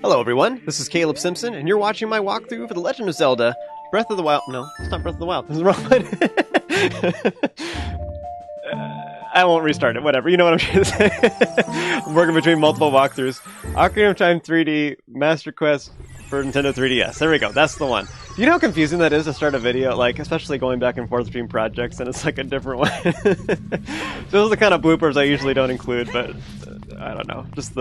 Hello everyone, this is Caleb Simpson, and you're watching my walkthrough for The Legend of Zelda Breath of the Wild. No, it's not Breath of the Wild. This is the wrong one. I won't restart it, whatever. You know what I'm trying to say. I'm working between multiple walkthroughs. Ocarina of Time 3D Master Quest for Nintendo 3DS. There we go, that's the one. You know how confusing that is to start a video, like, especially going back and forth between projects, and it's like a different one. Those are the kind of bloopers I usually don't include, but I don't know. Just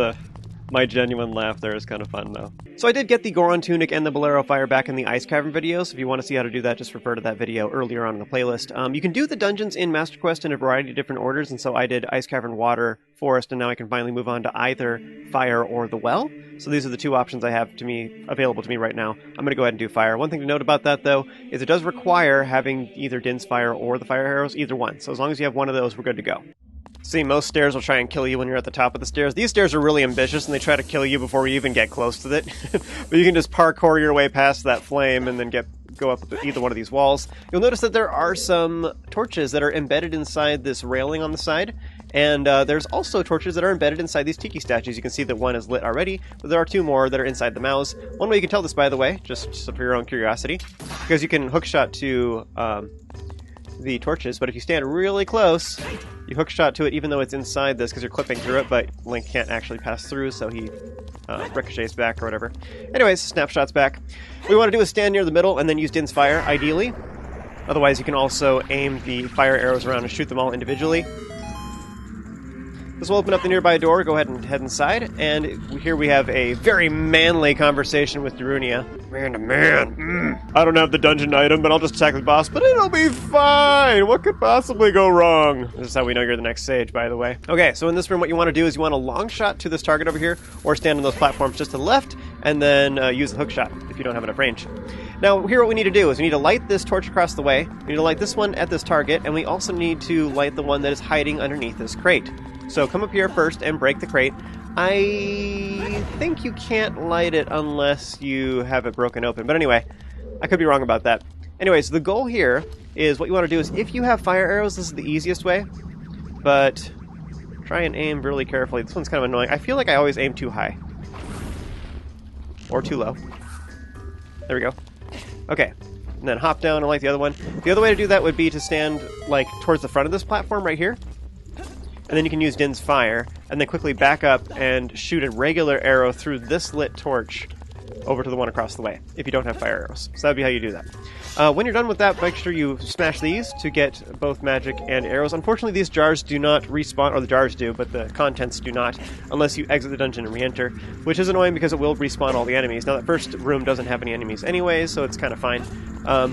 my genuine laugh there is kind of fun, though. So I did get the Goron Tunic and the Bolero Fire back in the Ice Cavern video, so if you want to see how to do that, just refer to that video earlier on in the playlist. You can do the dungeons in Master Quest in a variety of different orders, and so I did Ice Cavern, Water, Forest, and now I can finally move on to either Fire or the Well. So these are the two options I have available to me right now. I'm going to go ahead and do Fire. One thing to note about that, though, is it does require having either Din's Fire or the Fire Arrows, either one. So as long as you have one of those, we're good to go. See, most stairs will try and kill you when you're at the top of the stairs. These stairs are really ambitious, and they try to kill you before you even get close to it. But you can just parkour your way past that flame and then go up either one of these walls. You'll notice that there are some torches that are embedded inside this railing on the side, and there's also torches that are embedded inside these tiki statues. You can see that one is lit already, but there are two more that are inside the mouths. One way you can tell this, by the way, just for your own curiosity, because you can hookshot to the torches, but if you stand really close, you hookshot to it even though it's inside this because you're clipping through it, but Link can't actually pass through, so he ricochets back or whatever. Anyways, snapshots back. What we want to do is stand near the middle and then use Din's Fire, ideally. Otherwise, you can also aim the fire arrows around and shoot them all individually. This will open up the nearby door. Go ahead and head inside, and here we have a very manly conversation with Darunia. Man to man. I don't have the dungeon item, but I'll just attack the boss, but it'll be fine! What could possibly go wrong? This is how we know you're the next sage, by the way. Okay, so in this room, what you want to do is you want a long shot to this target over here, or stand on those platforms just to the left, and then use a hook shot if you don't have enough range. Now, here what we need to do is we need to light this torch across the way, we need to light this one at this target, and we also need to light the one that is hiding underneath this crate. So come up here first and break the crate. I think you can't light it unless you have it broken open. But anyway, I could be wrong about that. Anyways, the goal here is what you want to do is if you have fire arrows, this is the easiest way. But try and aim really carefully. This one's kind of annoying. I feel like I always aim too high. Or too low. There we go. Okay. And then hop down and light the other one. The other way to do that would be to stand like towards the front of this platform right here. And then you can use Din's Fire, and then quickly back up and shoot a regular arrow through this lit torch over to the one across the way, if you don't have fire arrows. So that would be how you do that. When you're done with that, make sure you smash these to get both magic and arrows. Unfortunately, these jars do not respawn, or the jars do, but the contents do not, unless you exit the dungeon and re-enter, which is annoying because it will respawn all the enemies. Now, that first room doesn't have any enemies anyway, so it's kind of fine.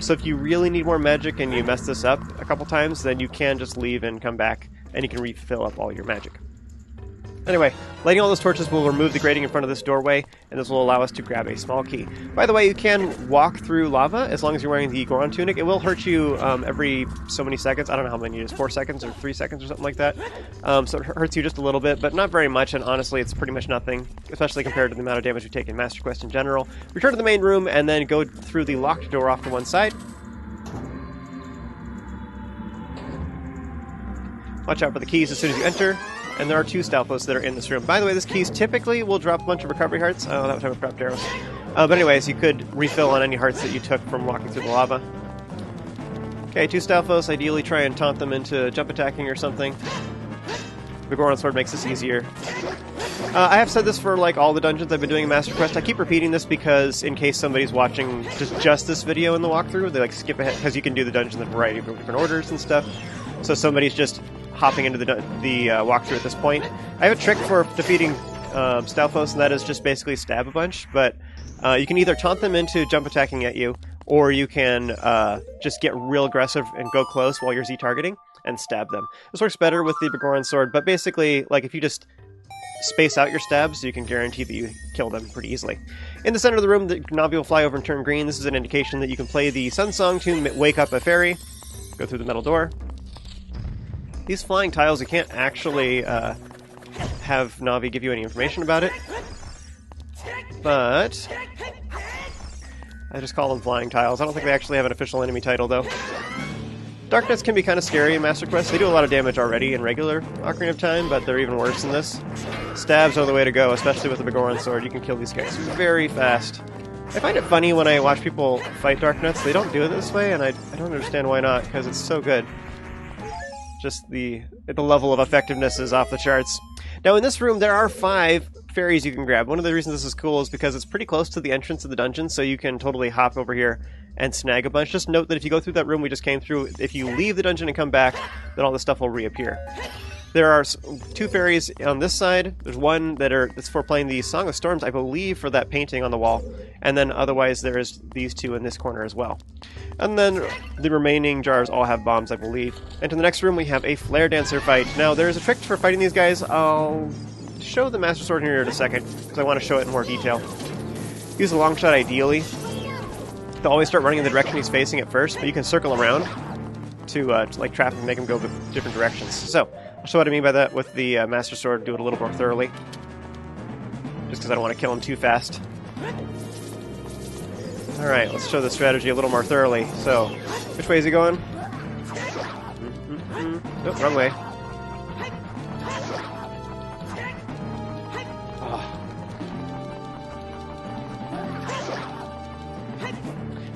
So if you really need more magic and you mess this up a couple times, then you can just leave and come back, and you can refill up all your magic. Anyway, lighting all those torches will remove the grating in front of this doorway, and this will allow us to grab a small key. By the way, you can walk through lava as long as you're wearing the Goron Tunic. It will hurt you every so many seconds. I don't know how many it is, 4 seconds or 3 seconds or something like that. So it hurts you just a little bit, but not very much, and honestly, it's pretty much nothing, especially compared to the amount of damage we take in Master Quest in general. Return to the main room, and then go through the locked door off to one side. Watch out for the keys as soon as you enter, and there are 2 Stalfos that are in this room. By the way, this keys typically will drop a bunch of recovery hearts. Oh, that was time with prepped arrows. But anyways, you could refill on any hearts that you took from walking through the lava. Okay, 2 Stalfos. Ideally try and taunt them into jump attacking or something. The Goron Sword makes this easier. I have said this for like all the dungeons I've been doing in Master Quest. I keep repeating this because in case somebody's watching just this video in the walkthrough, they like skip ahead, because you can do the dungeons in a variety of different orders and stuff. So somebody's just hopping into the walkthrough at this point. I have a trick for defeating Stalfos, and that is just basically stab a bunch, but you can either taunt them into jump attacking at you, or you can just get real aggressive and go close while you're Z-targeting and stab them. This works better with the Goron Sword, but basically, like if you just space out your stabs, you can guarantee that you kill them pretty easily. In the center of the room, the Navi will fly over and turn green. This is an indication that you can play the Sun Song to wake up a fairy. Go through the metal door. These flying tiles, you can't actually have Navi give you any information about it, but I just call them flying tiles. I don't think they actually have an official enemy title, though. Darkness can be kind of scary in Master Quest. They do a lot of damage already in regular Ocarina of Time, but they're even worse in this. Stabs are the way to go, especially with the Megaton sword. You can kill these guys very fast. I find it funny when I watch people fight Dark Nuts. They don't do it this way, and I don't understand why not, because it's so good. Just the level of effectiveness is off the charts. Now in this room there are 5 fairies you can grab. One of the reasons this is cool is because it's pretty close to the entrance of the dungeon, so you can totally hop over here and snag a bunch. Just note that if you go through that room we just came through, if you leave the dungeon and come back, then all this stuff will reappear. There are 2 fairies on this side. There's one that's for playing the Song of Storms, I believe, for that painting on the wall. And then otherwise there's these 2 in this corner as well. And then the remaining jars all have bombs, I believe. And to the next room we have a Flare Dancer fight. Now there's a trick for fighting these guys. I'll show the Master Sword here in a second, because I want to show it in more detail. Use a long shot ideally. They'll always start running in the direction he's facing at first, but you can circle around to like trap him and make him go different directions. So, I'll show what I mean by that with the Master Sword, do it a little more thoroughly. Just because I don't want to kill him too fast. Alright, let's show the strategy a little more thoroughly. So, which way is he going? Oh, wrong way.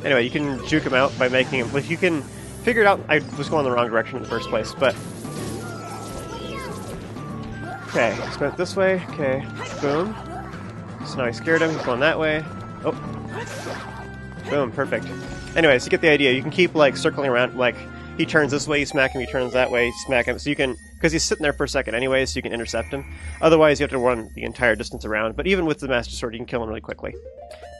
Anyway, you can juke him out by making him... If you can figure it out... I was going the wrong direction in the first place, but... Okay, let's go this way. Okay, boom. So now I scared him, he's going that way. Oh. Boom, perfect. Anyways, you get the idea. You can keep, like, circling around, like, he turns this way, you smack him, he turns that way, you smack him. So you can... Because he's sitting there for a second anyway, so you can intercept him. Otherwise, you have to run the entire distance around. But even with the Master Sword, you can kill him really quickly.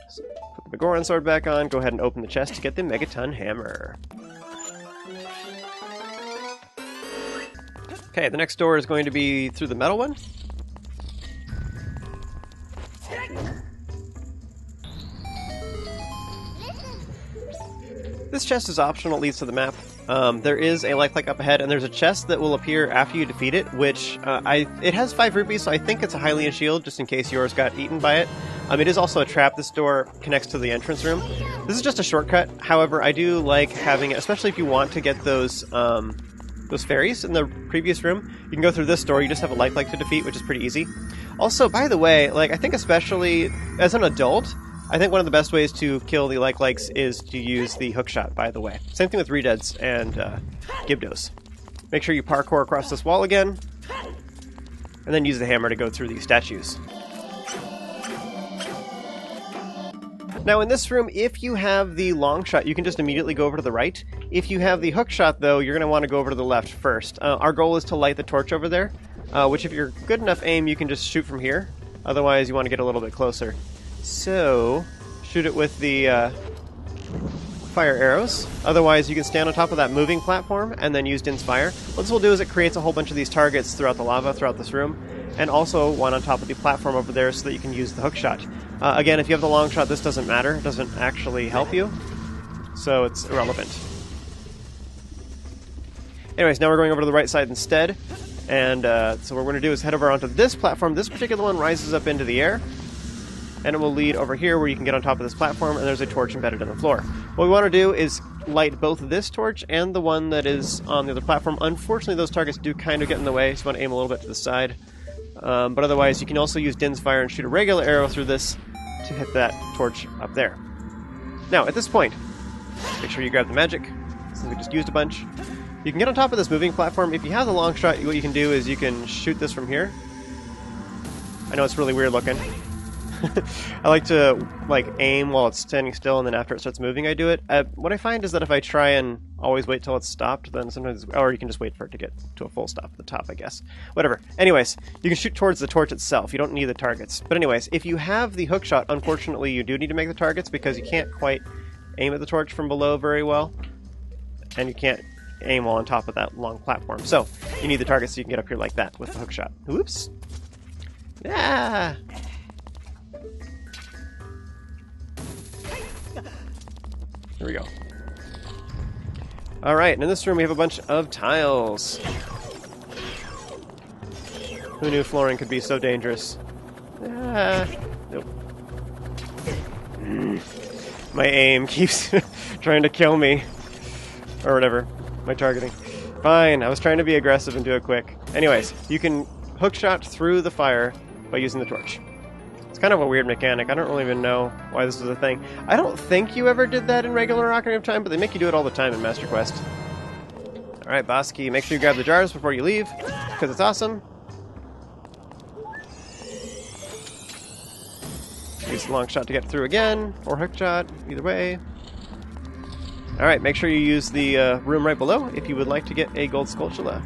So, put the Megaton sword back on, go ahead and open the chest to get the Megaton Hammer. Okay, the next door is going to be through the metal one. This chest is optional, it leads to the map. There is a lifelink up ahead, and there's a chest that will appear after you defeat it, which it has 5 rupees, so I think it's a Hylian shield, just in case yours got eaten by it. It is also a trap. This door connects to the entrance room. This is just a shortcut. However, I do like having it, especially if you want to get those fairies in the previous room. You can go through this door. You just have a lifelink to defeat, which is pretty easy. Also, by the way, like I think especially as an adult, I think one of the best ways to kill the likes is to use the hookshot, by the way. Same thing with Redeads and Gibdos. Make sure you parkour across this wall again, and then use the hammer to go through these statues. Now in this room, if you have the long shot, you can just immediately go over to the right. If you have the hook shot, though, you're going to want to go over to the left first. Our goal is to light the torch over there, which if you're good enough aim, you can just shoot from here. Otherwise, you want to get a little bit closer. So, shoot it with the fire arrows. Otherwise, you can stand on top of that moving platform and then use Din's Fire. What this will do is it creates a whole bunch of these targets throughout the lava, throughout this room, and also one on top of the platform over there so that you can use the hook shot. Again, if you have the long shot, this doesn't matter. It doesn't actually help you, so it's irrelevant. Anyways, now we're going over to the right side instead, and so what we're going to do is head over onto this platform. This particular one rises up into the air, and it will lead over here where you can get on top of this platform, and there's a torch embedded in the floor. What we want to do is light both this torch and the one that is on the other platform. Unfortunately, those targets do kind of get in the way, so you want to aim a little bit to the side. But otherwise, you can also use Din's Fire and shoot a regular arrow through this to hit that torch up there. Now, at this point, make sure you grab the magic, since we just used a bunch. You can get on top of this moving platform. If you have the long shot, what you can do is you can shoot this from here. I know it's really weird looking. I like to aim while it's standing still, and then after it starts moving, I do it. What I find is that if I try and always wait till it's stopped, then sometimes, or you can just wait for it to get to a full stop at the top, I guess. Whatever. Anyways, you can shoot towards the torch itself. You don't need the targets. But anyways, if you have the hook shot, unfortunately, you do need to make the targets because you can't quite aim at the torch from below very well, and you can't aim while on top of that long platform. So you need the targets so you can get up here like that with the hook shot. Oops. Yeah. Here we go. Alright, and in this room we have a bunch of tiles. Who knew flooring could be so dangerous? Nope. My aim keeps trying to kill me. Or whatever. My targeting. Fine, I was trying to be aggressive and do it quick. Anyways, you can hookshot through the fire by using the torch. It's kind of a weird mechanic. I don't really even know why this is a thing. I don't think you ever did that in regular Ocarina of Time, but they make you do it all the time in Master Quest. Alright, boss key. Make sure you grab the jars before you leave, because it's awesome. Use the long shot to get through again, or hook shot, either way. Alright, make sure you use the room right below if you would like to get a gold Skullchula.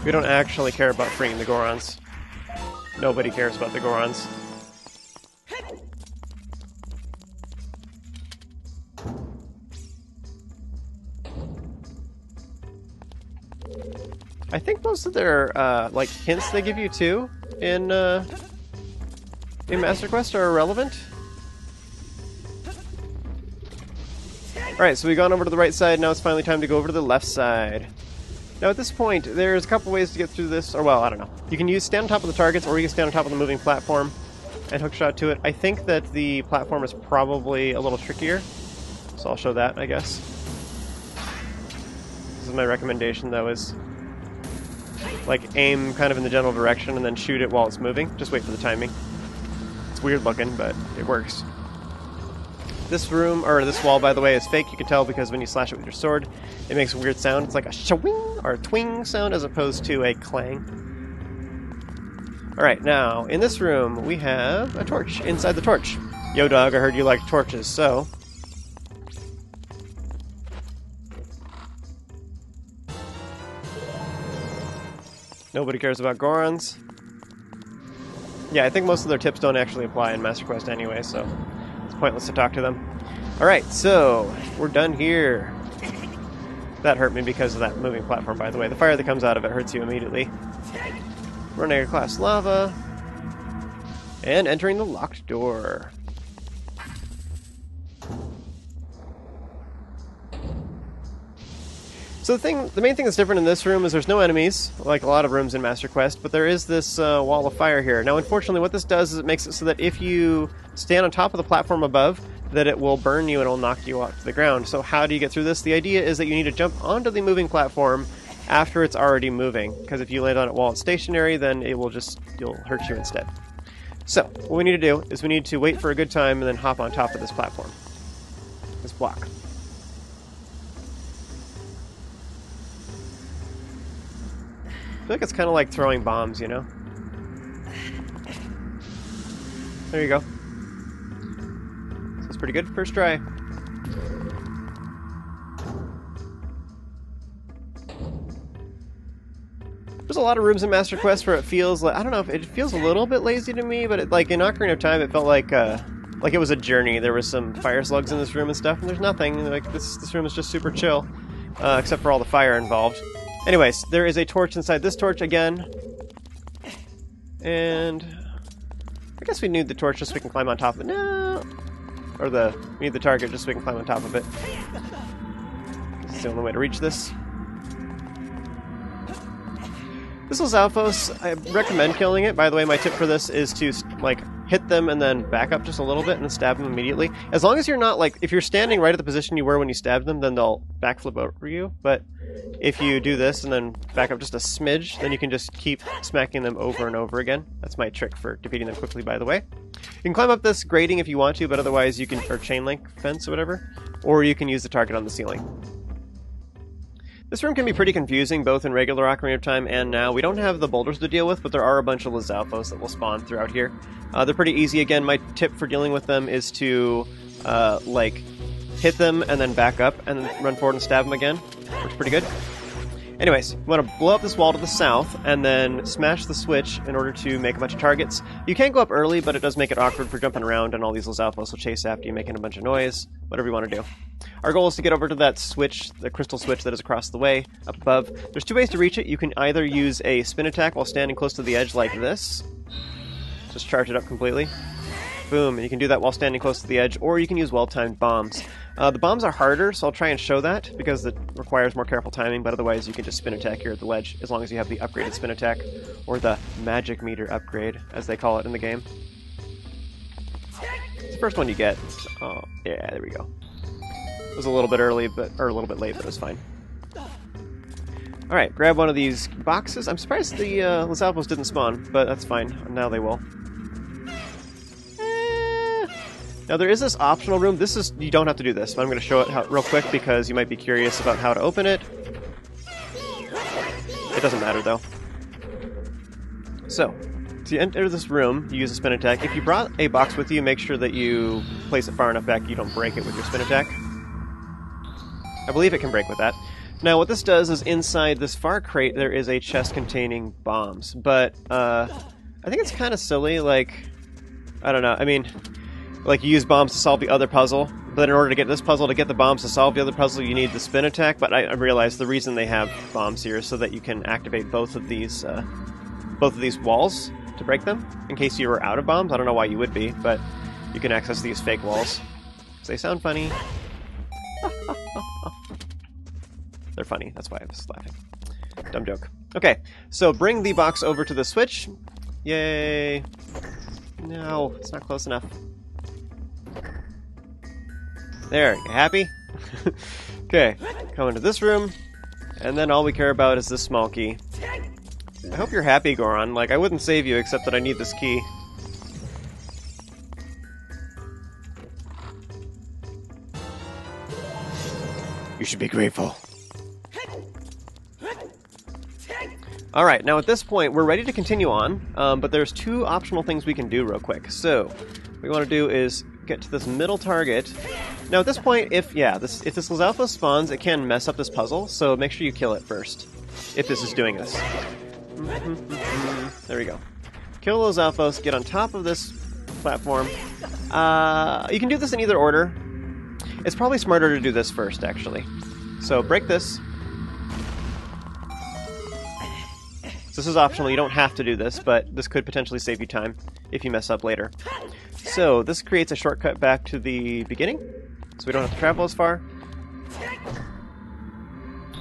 We don't actually care about freeing the Gorons. Nobody cares about the Gorons. I think most of their like hints they give you too in Master Quest are irrelevant. Alright, so we've gone over to the right side, now it's finally time to go over to the left side. Now at this point, there's a couple ways to get through this, or well, I don't know. You can stand on top of the targets, or you can stand on top of the moving platform and hookshot to it. I think that the platform is probably a little trickier, so I'll show that, I guess. This is my recommendation, though, is like aim kind of in the general direction and then shoot it while it's moving. Just wait for the timing. It's weird looking, but it works. This room, or this wall, by the way, is fake. You can tell because when you slash it with your sword, it makes a weird sound. It's like a shwing or a twing sound as opposed to a clang. Alright, now, in this room, we have a torch inside the torch. Yo, dog, I heard you like torches, so... Nobody cares about Gorons. Yeah, I think most of their tips don't actually apply in Master Quest anyway, so... pointless to talk to them. Alright, so we're done here. That hurt me because of that moving platform, by the way. The fire that comes out of it hurts you immediately. Running across lava. And entering the locked door. So the main thing that's different in this room is there's no enemies, like a lot of rooms in Master Quest, but there is this wall of fire here. Now, unfortunately, what this does is it makes it so that if you stand on top of the platform above, that it will burn you and it'll knock you off to the ground. So how do you get through this? The idea is that you need to jump onto the moving platform after it's already moving, because if you land on it while it's stationary, then it'll hurt you instead. So, what we need to do is we need to wait for a good time and then hop on top of this platform. This block. I feel like it's kind of like throwing bombs, you know? There you go. This is pretty good. First try. There's a lot of rooms in Master Quest where it feels like, I don't know, if it feels a little bit lazy to me, but it, like in Ocarina of Time, it felt like it was a journey. There was some fire slugs in this room and stuff, and there's nothing. Like this room is just super chill, except for all the fire involved. Anyways, there is a torch inside this torch again. And I guess we need the torch just so we can climb on top of it. No! Or we need the target just so we can climb on top of it. This is the only way to reach this. This was Alphos. I recommend killing it. By the way, my tip for this is to, like, hit them and then back up just a little bit and then stab them immediately. As long as you're not, like, if you're standing right at the position you were when you stabbed them, then they'll backflip over you. But if you do this and then back up just a smidge, then you can just keep smacking them over and over again. That's my trick for defeating them quickly, by the way. You can climb up this grating if you want to, but otherwise you can, or chain link fence or whatever, or you can use the target on the ceiling. This room can be pretty confusing, both in regular Ocarina of Time and now. We don't have the boulders to deal with, but there are a bunch of Lizalfos that will spawn throughout here. They're pretty easy. Again, my tip for dealing with them is to, like, hit them and then back up and then run forward and stab them again. Works pretty good. Anyways, you want to blow up this wall to the south and then smash the switch in order to make a bunch of targets. You can go up early, but it does make it awkward for jumping around, and all these Lizalfos will chase after you, making a bunch of noise. Whatever you want to do. Our goal is to get over to that switch, the crystal switch that is across the way, up above. There's two ways to reach it. You can either use a spin attack while standing close to the edge like this. Just charge it up completely. Boom, and you can do that while standing close to the edge, or you can use well-timed bombs. The bombs are harder, so I'll try and show that, because it requires more careful timing, but otherwise you can just spin attack here at the ledge, as long as you have the upgraded spin attack, or the magic meter upgrade, as they call it in the game. first one you get. Oh, yeah, there we go. It was a little bit early, or a little bit late, but it was fine. Alright, grab one of these boxes. I'm surprised the Lizalfos didn't spawn, but that's fine. Now they will. Now there is this optional room. This is, you don't have to do this, but I'm going to show it real quick because you might be curious about how to open it. It doesn't matter though. So, to enter this room, you use a spin attack. If you brought a box with you, make sure that you place it far enough back you don't break it with your spin attack. I believe it can break with that. Now what this does is inside this far crate there is a chest containing bombs, but I think it's kind of silly, like, I don't know, I mean, like you use bombs to solve the other puzzle, but in order to get this puzzle, to get the bombs to solve the other puzzle, you need the spin attack, but I realized the reason they have bombs here is so that you can activate both of these walls to break them, in case you were out of bombs. I don't know why you would be, but you can access these fake walls. They sound funny. They're funny, that's why I was laughing. Dumb joke. Okay, so bring the box over to the switch. Yay! No, it's not close enough. There, you happy? Okay, come into this room, and then all we care about is this small key. I hope you're happy, Goron. Like, I wouldn't save you except that I need this key. You should be grateful. Alright, now at this point, we're ready to continue on, but there's two optional things we can do real quick. So, what we want to do is get to this middle target. Now at this point, if this Lizalfos spawns, it can mess up this puzzle, so make sure you kill it first, if this is doing this. There we go. Kill Lizalfos, get on top of this platform. You can do this in either order. It's probably smarter to do this first, actually. So break this. So this is optional, you don't have to do this, but this could potentially save you time if you mess up later. So this creates a shortcut back to the beginning, so we don't have to travel as far.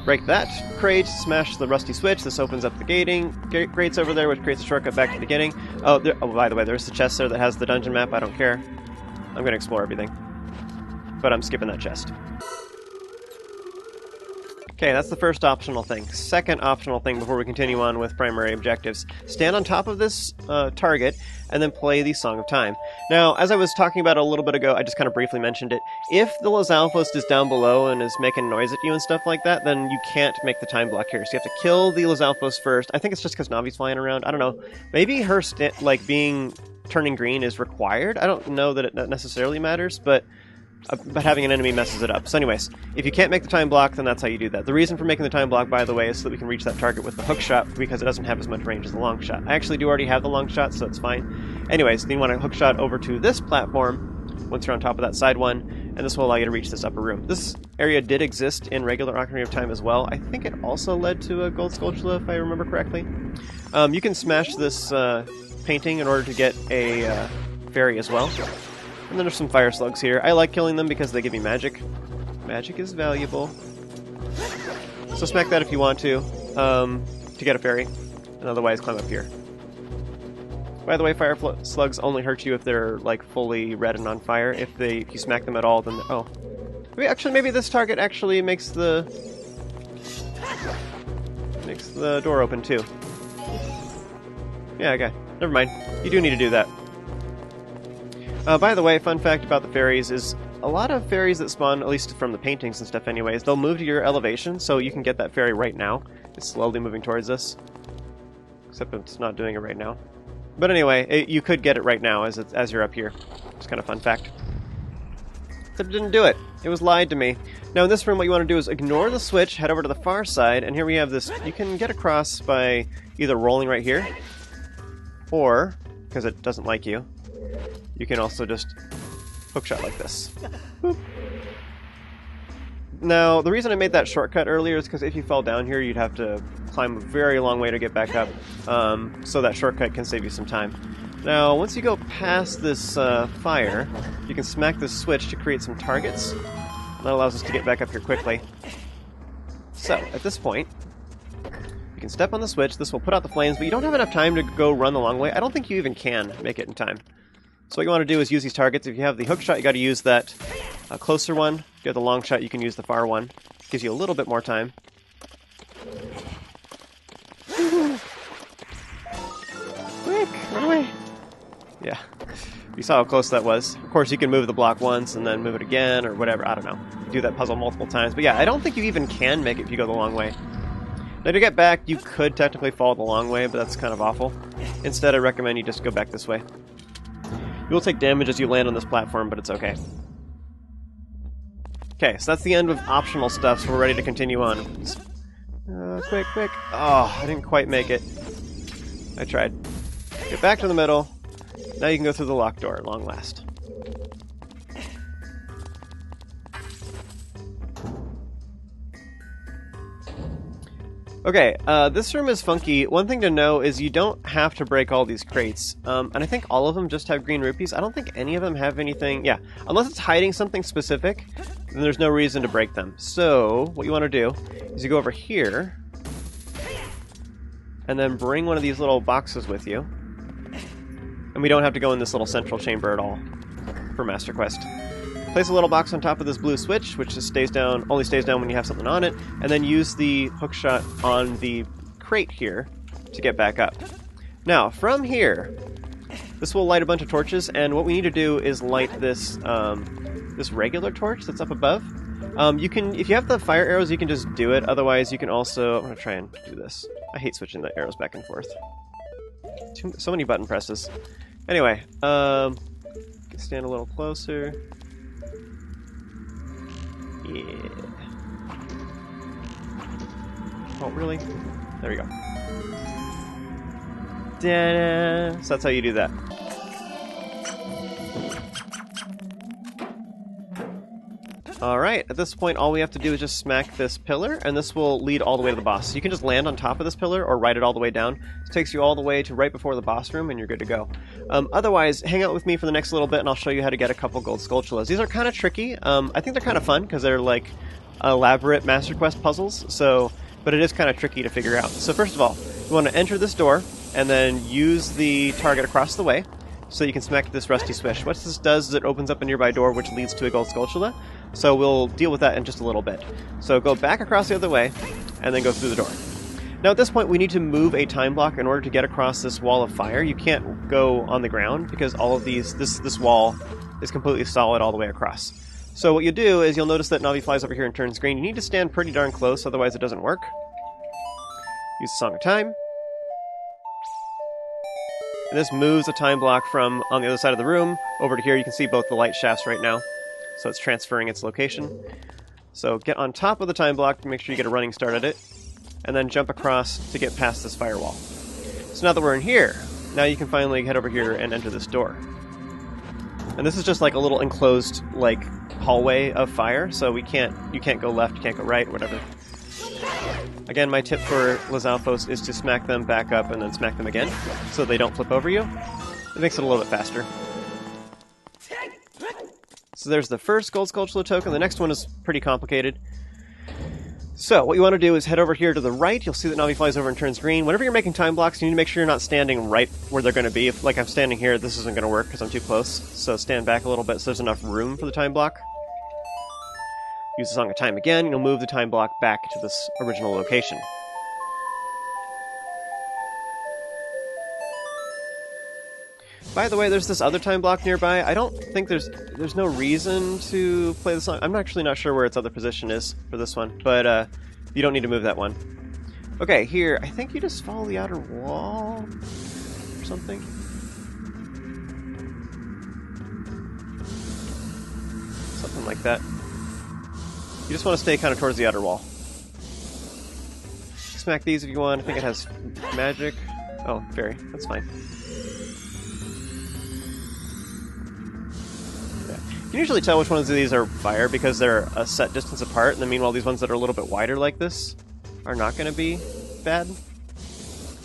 Break that crate, smash the rusty switch, this opens up the grates over there, which creates a shortcut back to the beginning. Oh, by the way, there's the chest there that has the dungeon map, I don't care. I'm going to explore everything. But I'm skipping that chest. Okay, that's the first optional thing. Second optional thing before we continue on with primary objectives. Stand on top of this target and then play the Song of Time. Now, as I was talking about a little bit ago, I just kind of briefly mentioned it. If the Lizalfos is down below and is making noise at you and stuff like that, then you can't make the time block here. So you have to kill the Lizalfos first. I think it's just because Navi's flying around. I don't know. Maybe her turning green is required. I don't know that it necessarily matters, but having an enemy messes it up. So anyways, if you can't make the time block, then that's how you do that. The reason for making the time block, by the way, is so that we can reach that target with the hook shot, because it doesn't have as much range as the long shot. I actually do already have the long shot, so it's fine. Anyways, then you want to hook shot over to this platform, once you're on top of that side one, and this will allow you to reach this upper room. This area did exist in regular Ocarina of Time as well. I think it also led to a gold Skullchula, if I remember correctly. You can smash this painting in order to get a fairy as well. And then there's some fire slugs here. I like killing them because they give me magic. Magic is valuable. So smack that if you want to get a fairy. And otherwise climb up here. By the way, fire slugs only hurt you if they're like fully red and on fire. If you smack them at all, then maybe this target actually makes the door open too. Yeah, okay. Never mind. You do need to do that. By the way, fun fact about the fairies is a lot of fairies that spawn, at least from the paintings and stuff anyways, they'll move to your elevation, so you can get that fairy right now. It's slowly moving towards us. Except it's not doing it right now. But anyway, you could get it right now as you're up here. It's kind of fun fact. Except it didn't do it. It was lied to me. Now in this room what you want to do is ignore the switch, head over to the far side, and here we have this. You can get across by either rolling right here, or, because it doesn't like you, you can also just hookshot like this. Boop. Now, the reason I made that shortcut earlier is because if you fell down here, you'd have to climb a very long way to get back up, so that shortcut can save you some time. Now, once you go past this fire, you can smack this switch to create some targets. That allows us to get back up here quickly. So, at this point, you can step on the switch, this will put out the flames, but you don't have enough time to go run the long way. I don't think you even can make it in time. So what you want to do is use these targets. If you have the hook shot, you got to use that closer one. If you have the long shot, you can use the far one. Gives you a little bit more time. Quick, run away. Yeah. You saw how close that was. Of course, you can move the block once and then move it again or whatever. I don't know. Do that puzzle multiple times. But yeah, I don't think you even can make it if you go the long way. Now to get back, you could technically follow the long way, but that's kind of awful. Instead, I recommend you just go back this way. You will take damage as you land on this platform, but it's okay. Okay, so that's the end of optional stuff, so we're ready to continue on. Quick, quick. Oh, I didn't quite make it. I tried. Get back to the middle. Now you can go through the locked door at long last. Okay, this room is funky. One thing to know is you don't have to break all these crates. And I think all of them just have green rupees. I don't think any of them have anything... Yeah, unless it's hiding something specific, then there's no reason to break them. So, what you want to do is you go over here, and then bring one of these little boxes with you. And we don't have to go in this little central chamber at all for Master Quest. Place a little box on top of this blue switch, which just only stays down when you have something on it, and then use the hook shot on the crate here to get back up. Now, from here, this will light a bunch of torches, and what we need to do is light this this regular torch that's up above. You can, if you have the fire arrows, you can just do it. Otherwise, you can also... I'm going to try and do this. I hate switching the arrows back and forth. So many button presses. Anyway, stand a little closer. Yeah. Oh, really? There we go. Da-da. So that's how you do that. Alright, at this point all we have to do is just smack this pillar, and this will lead all the way to the boss. So you can just land on top of this pillar, or ride it all the way down. This takes you all the way to right before the boss room, and you're good to go. Otherwise, hang out with me for the next little bit, and I'll show you how to get a couple gold Skullchulas. These are kind of tricky. I think they're kind of fun, because they're like elaborate Master Quest puzzles, but it is kind of tricky to figure out. So first of all, you want to enter this door, and then use the target across the way, so you can smack this rusty switch. What this does is it opens up a nearby door, which leads to a gold Skullchula. So we'll deal with that in just a little bit. So go back across the other way, and then go through the door. Now at this point we need to move a time block in order to get across this wall of fire. You can't go on the ground, because all of these, this wall is completely solid all the way across. So what you do is you'll notice that Navi flies over here and turns green. You need to stand pretty darn close, otherwise it doesn't work. Use the Song of Time. And this moves a time block from on the other side of the room over to here. You can see both the light shafts right now. So it's transferring its location. So get on top of the time block to make sure you get a running start at it, and then jump across to get past this firewall. So now that we're in here, now you can finally head over here and enter this door. And this is just like a little enclosed like hallway of fire, so you can't go left, you can't go right, whatever. Again, my tip for Lizalfos is to smack them back up and then smack them again, so they don't flip over you. It makes it a little bit faster. So there's the first Gold Skullchula token. The next one is pretty complicated. So what you want to do is head over here to the right. You'll see that Navi flies over and turns green. Whenever you're making time blocks, you need to make sure you're not standing right where they're going to be. If, like I'm standing here, this isn't going to work because I'm too close. So stand back a little bit so there's enough room for the time block. Use the Song of Time again. You'll move the time block back to this original location. By the way, there's this other time block nearby. I don't think there's no reason to play the song. I'm actually not sure where its other position is for this one, but you don't need to move that one. Okay, here, I think you just follow the outer wall or something. Something like that. You just want to stay kind of towards the outer wall. Smack these if you want. I think it has magic. Oh, fairy. That's fine. You can usually tell which ones of these are fire because they're a set distance apart, and then meanwhile these ones that are a little bit wider like this are not going to be bad.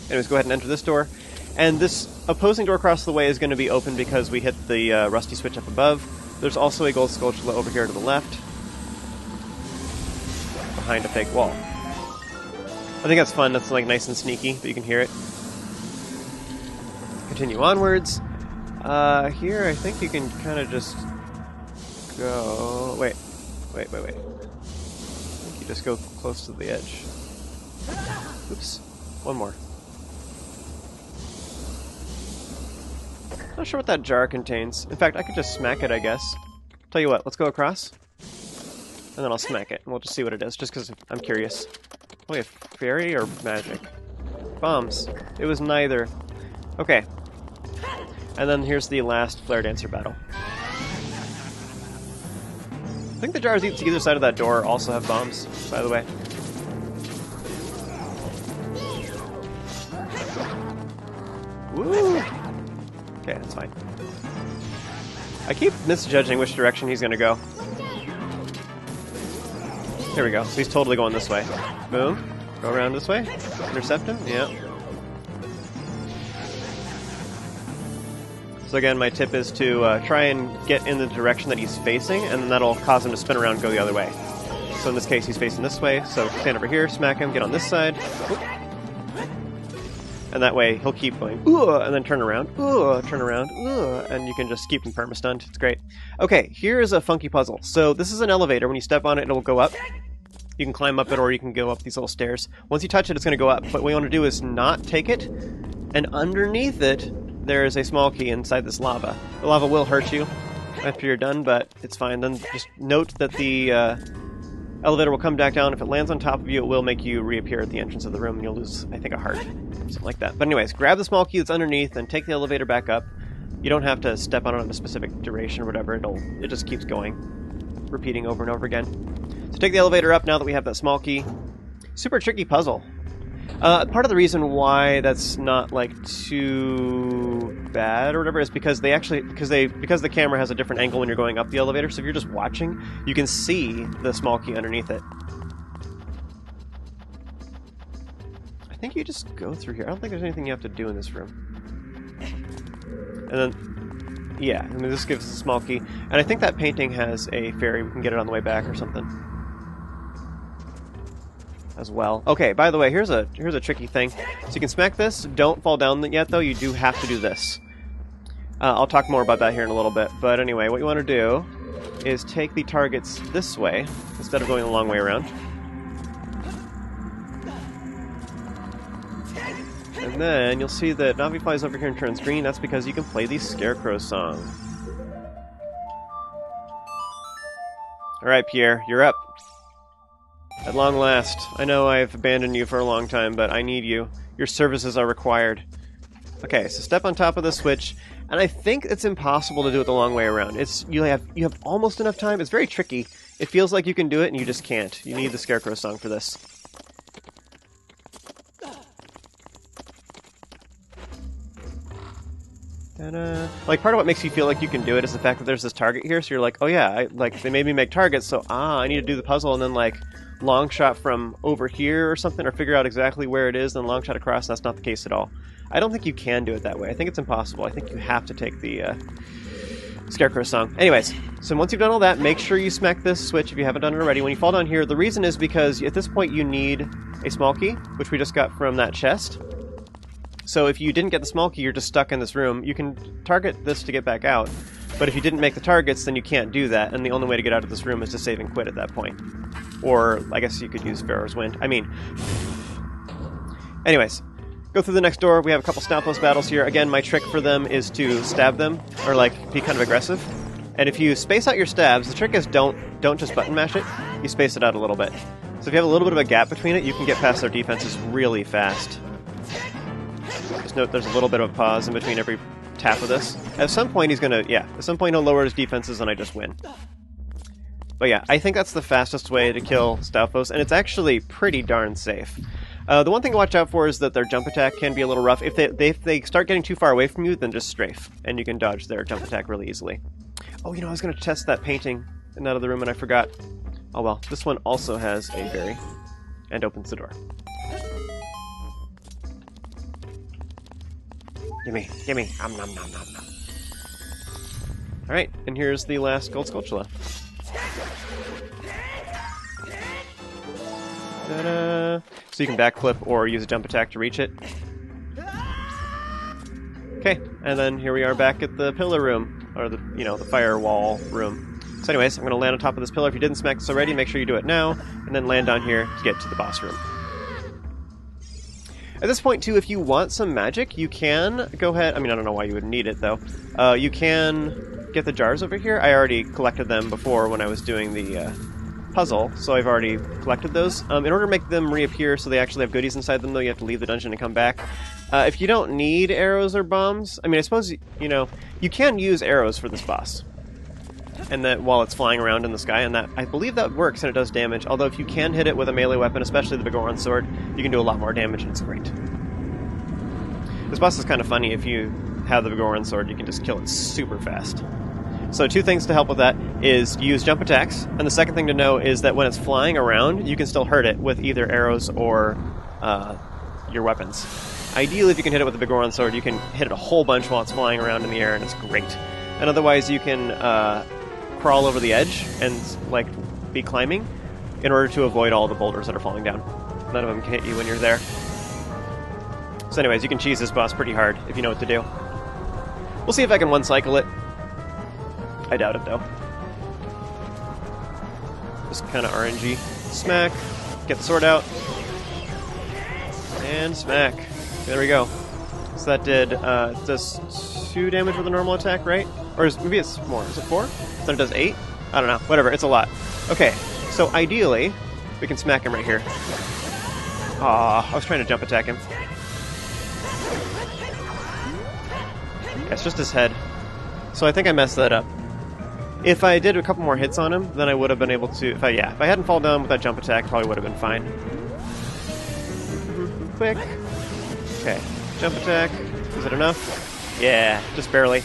Anyways, go ahead and enter this door. And this opposing door across the way is going to be open because we hit the rusty switch up above. There's also a gold Skullchula over here to the left, behind a fake wall. I think that's fun. That's like nice and sneaky, but you can hear it. Continue onwards. Here I think you can kind of just go... Wait. I think you just go close to the edge. Oops. One more. Not sure what that jar contains. In fact, I could just smack it, I guess. Tell you what, let's go across. And then I'll smack it, and we'll just see what it is, just because I'm curious. Oh, wait, fairy or magic? Bombs. It was neither. Okay. And then here's the last Flare Dancer battle. I think the jars to either side of that door also have bombs, by the way. Woo! Okay, that's fine. I keep misjudging which direction he's gonna go. Here we go. So he's totally going this way. Boom. Go around this way. Intercept him. Yeah. So again, my tip is to try and get in the direction that he's facing, and then that'll cause him to spin around and go the other way. So in this case, he's facing this way, so stand over here, smack him, get on this side. Whoop. And that way, he'll keep going, and then turn around, and you can just keep him perma-stunned. It's great. Okay, here's a funky puzzle. So this is an elevator. When you step on it, it'll go up. You can climb up it, or you can go up these little stairs. Once you touch it, it's going to go up. But what you want to do is not take it, and underneath it, there is a small key inside this lava. The lava will hurt you after you're done, but it's fine. Then just note that the elevator will come back down. If it lands on top of you, it will make you reappear at the entrance of the room, and you'll lose, I think, a heart. Something like that. But anyways, grab the small key that's underneath and take the elevator back up. You don't have to step on it in a specific duration or whatever. It just keeps going, repeating over and over again. So take the elevator up now that we have that small key. Super tricky puzzle. Part of the reason why that's not like too bad or whatever is because because the camera has a different angle when you're going up the elevator. So if you're just watching, you can see the small key underneath it. I think you just go through here. I don't think there's anything you have to do in this room. And then, yeah, I mean, this gives us a small key. And I think that painting has a fairy. We can get it on the way back or something as well. Okay, by the way, here's a tricky thing. So you can smack this. Don't fall down yet, though. You do have to do this. I'll talk more about that here in a little bit. But anyway, what you want to do is take the targets this way instead of going the long way around. And then you'll see that Navi flies over here and turns green. That's because you can play the Scarecrow song. Alright, Pierre, you're up. At long last. I know I've abandoned you for a long time, but I need you. Your services are required. Okay, so step on top of the switch, and I think it's impossible to do it the long way around. You have almost enough time. It's very tricky. It feels like you can do it, and you just can't. You need the Scarecrow song for this. Like, part of what makes you feel like you can do it is the fact that there's this target here, so you're like, oh yeah, they made me make targets, so I need to do the puzzle, and then like long shot from over here or something, or figure out exactly where it is, and long shot across, and that's not the case at all. I don't think you can do it that way. I think it's impossible. I think you have to take the Scarecrow song. Anyways, so once you've done all that, make sure you smack this switch if you haven't done it already. When you fall down here, the reason is because at this point you need a small key, which we just got from that chest. So if you didn't get the small key, you're just stuck in this room. You can target this to get back out, but if you didn't make the targets, then you can't do that, and the only way to get out of this room is to save and quit at that point. Or, I guess you could use Pharaoh's Wind. I mean... Anyways, go through the next door. We have a couple Stalfos battles here. Again, my trick for them is to stab them, or like, be kind of aggressive. And if you space out your stabs, the trick is don't just button mash it, you space it out a little bit. So if you have a little bit of a gap between it, you can get past their defenses really fast. Just note there's a little bit of a pause in between every tap of this. At some point at some point he'll lower his defenses and I just win. But yeah, I think that's the fastest way to kill Stalfos, and it's actually pretty darn safe. The one thing to watch out for is that their jump attack can be a little rough. If they start getting too far away from you, then just strafe, and you can dodge their jump attack really easily. Oh, I was going to test that painting in that other room and I forgot. Oh well, this one also has a berry, and opens the door. Gimme. Nom nom nom nom nom. Alright, and here's the last gold Skullchula. Ta-da! So you can backflip or use a jump attack to reach it. Okay, Okay, and then here we are back at the pillar room, or the, you know, the firewall room. So anyways, I'm going to land on top of this pillar. If you didn't smack this already, make sure you do it now, and then land down here to get to the boss room. At this point, too, if you want some magic, you can go ahead... I mean, I don't know why you would need it, though. You can get the jars over here. I already collected them before when I was doing the puzzle, so I've already collected those. In order to make them reappear so they actually have goodies inside them, though, you have to leave the dungeon and come back. If you don't need arrows or bombs... I mean, I suppose, you know, you can use arrows for this boss. And that while it's flying around in the sky, and that I believe that works and it does damage. Although if you can hit it with a melee weapon, especially the Begoron sword, you can do a lot more damage and it's great. This boss is kind of funny. If you have the Begoron sword, you can just kill it super fast. So two things to help with that is use jump attacks, and the second thing to know is that when it's flying around, you can still hurt it with either arrows or your weapons. Ideally, if you can hit it with the Begoron sword, you can hit it a whole bunch while it's flying around in the air, and it's great. And otherwise, you can crawl over the edge and, like, be climbing in order to avoid all the boulders that are falling down. None of them can hit you when you're there. So anyways, you can cheese this boss pretty hard if you know what to do. We'll see if I can one-cycle it. I doubt it, though. Just kind of RNG. Smack. Get the sword out. And smack. There we go. So that did, does 2 damage with a normal attack, right? Or maybe it's more. Is it 4? Then it does 8? I don't know. Whatever. It's a lot. Okay. So ideally, we can smack him right here. Aw, I was trying to jump attack him. Yeah, it's just his head. So I think I messed that up. If I did a couple more hits on him, then I would have been able to... If I hadn't fallen down with that jump attack, probably would have been fine. Quick. Okay. Jump attack. Is it enough? Yeah, just barely.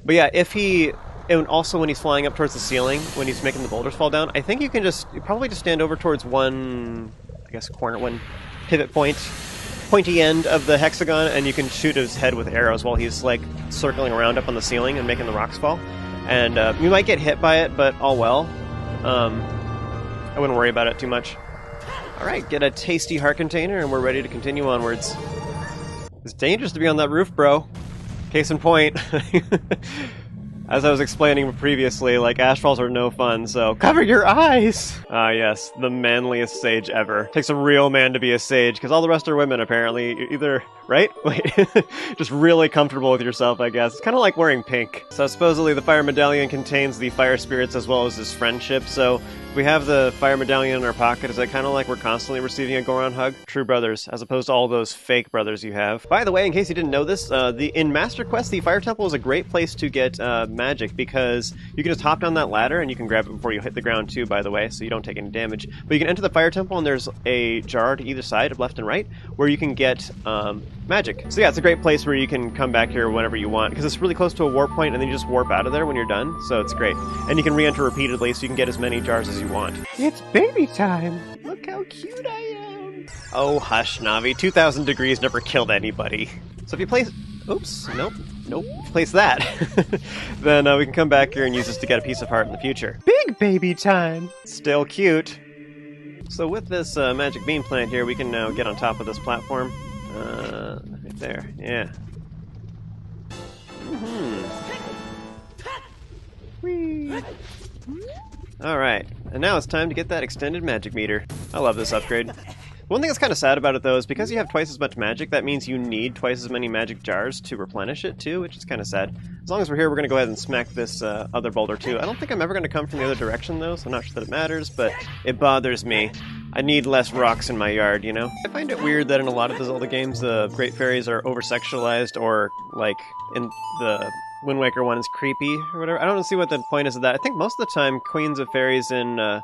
But yeah, if he... And also when he's flying up towards the ceiling, when he's making the boulders fall down, I think you can you probably just stand over towards one, I guess, corner, one pivot point, pointy end of the hexagon, and you can shoot his head with arrows while he's, like, circling around up on the ceiling and making the rocks fall. And you might get hit by it, but all well. I wouldn't worry about it too much. Alright, get a tasty heart container, and we're ready to continue onwards. It's dangerous to be on that roof, bro. Case in point. As I was explaining previously, like, ashfalls are no fun, so cover your eyes! Ah, yes, the manliest sage ever. Takes a real man to be a sage, because all the rest are women, apparently. Either, right? Wait. Just really comfortable with yourself, I guess. It's kind of like wearing pink. So supposedly the fire medallion contains the fire spirits as well as his friendship, so if we have the fire medallion in our pocket, is it kind of like we're constantly receiving a Goron hug? True brothers, as opposed to all those fake brothers you have. By the way, in case you didn't know this, in Master Quest, the Fire Temple is a great place to get magic, because you can just hop down that ladder and you can grab it before you hit the ground too, by the way, so you don't take any damage. But you can enter the Fire Temple and there's a jar to either side, of left and right, where you can get magic. So yeah, it's a great place where you can come back here whenever you want, because it's really close to a warp point and then you just warp out of there when you're done, so it's great. And you can re-enter repeatedly, so you can get as many jars as you want. It's baby time! Look how cute I am! Oh, hush, Navi. 2,000 degrees never killed anybody. So if you place... Oops, nope. If you place that, then we can come back here and use this to get a piece of heart in the future. Big baby time! Still cute. So with this magic beam plant here, we can now get on top of this platform. Right there, yeah. Whee! Alright, and now it's time to get that extended magic meter. I love this upgrade. One thing that's kind of sad about it, though, is because you have twice as much magic, that means you need twice as many magic jars to replenish it, too, which is kind of sad. As long as we're here, we're going to go ahead and smack this other boulder, too. I don't think I'm ever going to come from the other direction, though, so I'm not sure that it matters, but it bothers me. I need less rocks in my yard, you know? I find it weird that in a lot of the Zelda games, the Great Fairies are over-sexualized, or, like, in the Wind Waker one is creepy, or whatever. I don't see what the point is of that. I think most of the time, Queens of Fairies in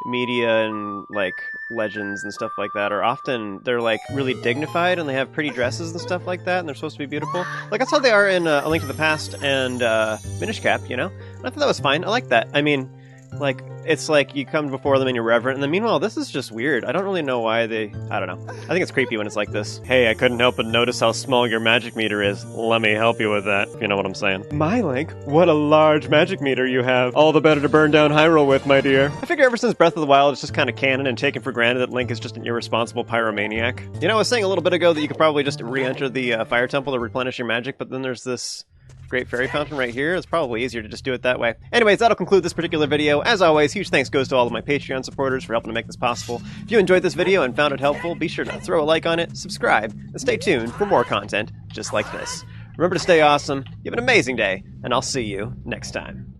media and, like, legends and stuff like that are often, they're, like, really dignified, and they have pretty dresses and stuff like that, and they're supposed to be beautiful. Like, that's how they are in A Link to the Past and Minish Cap, you know? And I thought that was fine. I like that. I mean, Like, it's like you come before them and you're reverent, and then meanwhile, this is just weird. I don't really know why they... I don't know. I think it's creepy when it's like this. Hey, I couldn't help but notice how small your magic meter is. Let me help you with that, if you know what I'm saying. My Link? What a large magic meter you have. All the better to burn down Hyrule with, my dear. I figure ever since Breath of the Wild, it's just kind of canon and taken for granted that Link is just an irresponsible pyromaniac. You know, I was saying a little bit ago that you could probably just re-enter the Fire Temple to replenish your magic, but then there's this great fairy fountain right here. It's probably easier to just do it that way. Anyways, that'll conclude this particular video. As always, huge thanks goes to all of my Patreon supporters for helping to make this possible. If you enjoyed this video and found it helpful, be sure to throw a like on it, subscribe, and stay tuned for more content just like this. Remember to stay awesome, you have an amazing day, and I'll see you next time.